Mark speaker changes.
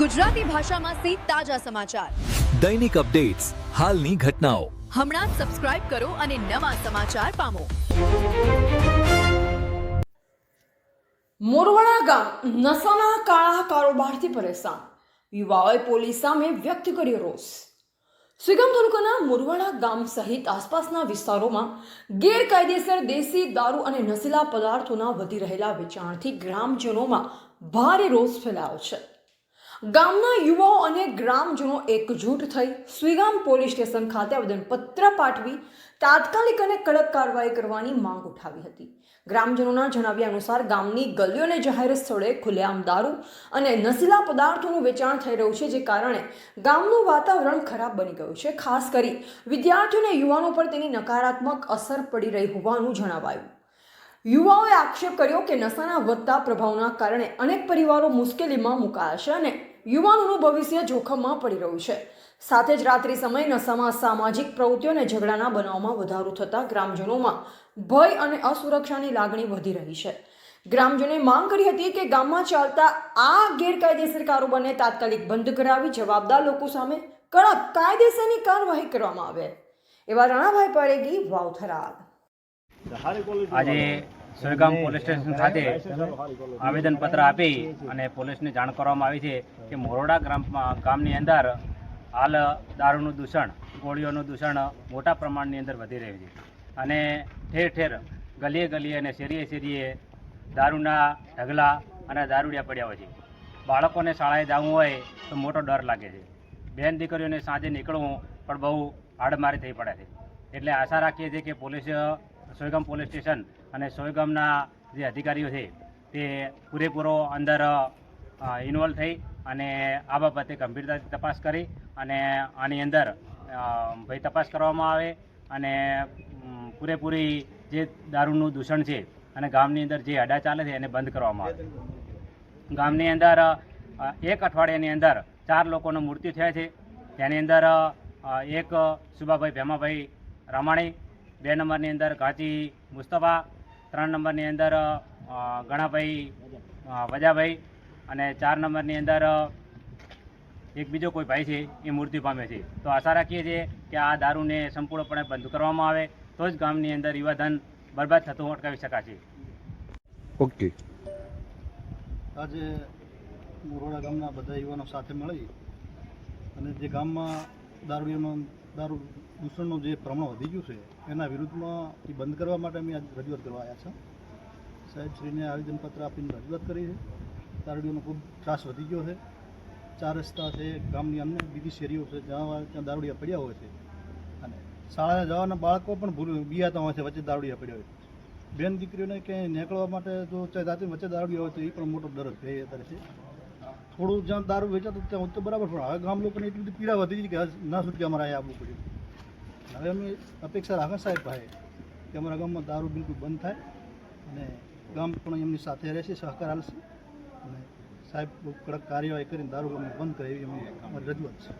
Speaker 1: ગુજરાતી ભાષામાં સે તાજા સમાચાર,
Speaker 2: દૈનિક અપડેટ્સ, હાલની ઘટનાઓ.
Speaker 1: હમણાં જ સબસ્ક્રાઇબ કરો અને નવા સમાચાર પામો.
Speaker 3: મોરવાડા ગામ નશાના કાળા કારોબારથી પરેશાન, યુવાઓએ પોલીસ સામે વ્યક્ત કર્યો રોષ. સુઈગામ તાલુકાના મોરવાડા ગામ સહિત આસપાસના વિસ્તારોમાં ગેરકાયદેસર દેશી દારૂ અને નશીલા પદાર્થોના વધી રહેલા વેચાણથી ગ્રામજનોમાં ભારે રોષ ફેલાયો છે. ગામના યુવાઓ અને ગ્રામજનો એકજૂટ થઈ સુઈગામ પોલીસ સ્ટેશન ખાતે આવેદનપત્ર પાઠવી તાત્કાલિક અને કડક કાર્યવાહી કરવાની માંગ ઉઠાવી હતી. ગ્રામજનોના જણાવ્યા અનુસાર ગામની ગલીઓ અને જાહેર સ્થળે ખુલ્લેઆમ દારૂ અને નશીલા પદાર્થોનું વેચાણ થઈ રહ્યું છે, જે કારણે ગામનું વાતાવરણ ખરાબ બની ગયું છે. ખાસ કરી વિદ્યાર્થીઓ અને યુવાનો પર તેની નકારાત્મક અસર પડી રહી હોવાનું જણાવાયું. યુવાઓએ આક્ષેપ કર્યો કે નશાના વધતા પ્રભાવના કારણે અનેક પરિવારો મુશ્કેલીમાં મુકાયા છે અને યુવાનોનું ભવિષ્ય જોખમમાં પડી રહ્યું છે. સાથે જ રાત્રિ સમયે નશામાં સામાજિક પ્રવૃત્તિઓ અને ઝઘડાના બનાવમાં વધારો થતાં ગ્રામજનોમાં ભય અને અસુરક્ષાની લાગણી વધી રહી છે. ગ્રામજનોએ માંગ કરી હતી કે ગામમાં ચાલતા આ ગેરકાયદેસર કારોબારને તાત્કાલિક બંધ કરાવી જવાબદાર લોકો સામે કડક કાયદેસરની કાર્યવાહી કરવામાં આવે, એવા રણાભાઈ પારેગી, વાવથરાદ.
Speaker 4: આજે સુઈગામ પોલીસ સ્ટેશન ખાતે આવેદનપત્ર આપી અને પોલીસને જાણ કરવામાં આવી છે કે મોરવાડા ગામની અંદર હાલ દારૂનું દૂષણ, ગોળીઓનું દૂષણ મોટા પ્રમાણની અંદર વધી રહ્યું છે અને ઠેર ઠેર ગલીએ ગલીએ અને શેરીએ શેરીએ દારૂના ઢગલા અને દારૂડિયા પડ્યા હોય છે. બાળકોને શાળાએ જવું હોય તો મોટો ડર લાગે છે. બેન દીકરીઓને સાંજે નીકળવું પણ બહુ હાડમારી થઈ પડે છે. એટલે આશા રાખીએ છીએ કે સુઈગામ પોલીસ સ્ટેશન અને સુઈગામના જે અધિકારીઓ છે તે પૂરેપૂરો અંદર ઇન્વોલ્વ થઈ અને આ બાબતે ગંભીરતાથી તપાસ કરી અને આની અંદર તપાસ કરવામાં આવે અને પૂરેપૂરી જે દારૂનું દૂષણ છે અને ગામની અંદર જે અડા ચાલે છે એને બંધ કરવામાં આવે. ગામની અંદર એક અઠવાડિયાની અંદર 4 લોકોનું મૃત્યુ થયા છે. તેની અંદર એક સુભાભાઈ ભેમાભાઈ રામાણી, 2 નંબરની અંદર ઘાંચી મુસ્તફા, 3 નંબરની અંદર ગણાભાઈ વજાભાઈ અને 4 નંબરની અંદર એક બીજો કોઈ ભાઈ છે એ મૃત્યુ પામ્યો છે. તો આશા રાખીએ છીએ કે આ દારૂને સંપૂર્ણપણે બંધ કરવામાં આવે તો જ ગામની અંદર યુવાધન બરબાદ થતું અટકાવી શકાશે.
Speaker 5: ઓકે.
Speaker 6: આજે મોરવાડા ગામના બધા યુવાનો સાથે મળી અને જે ગામમાં દારૂ દૂષણનું જે પ્રમાણ વધી ગયું છે એના વિરુદ્ધમાં એ બંધ કરવા માટે અમે આજ રજૂઆત કરવા આવ્યા છે. સાહેબશ્રીને આવેદનપત્ર આપીને રજૂઆત કરી છે. દારૂડીઓનો ખૂબ ત્રાસ વધી ગયો છે. 4 રસ્તા છે ગામની અન્ય બીજી શેરીઓ છે ત્યાં દારૂડિયા પડ્યા હોય છે અને શાળાએ જવાના બાળકો પણ બિયાતા હોય છે, વચ્ચે દારૂડિયા પડ્યા હોય છે. બેન દીકરીઓને ક્યાંય નીકળવા માટે જો જાતે વચ્ચે દારૂડિયા હોય તો એ પણ મોટો ડર જ રહે અત્યારે છે. થોડું જ્યાં દારૂ વેચાતું ત્યાં તો બરાબર, પણ હવે ગામ લોકોને એટલી બધી પીડા વધી ગઈ કે ના છૂટકે અમારે અહીંયા આવવું પડ્યું. હવે અમે અપેક્ષા રાખે સાહેબ ભાઈ કે અમારા ગામમાં દારૂ બિલકુલ બંધ થાય અને ગામ પણ એમની સાથે રહેશે, સહકાર આપશે અને સાહેબ કડક કાર્યવાહી કરીને દારૂ બંધ કરે એવી અમારી રજૂઆત છે.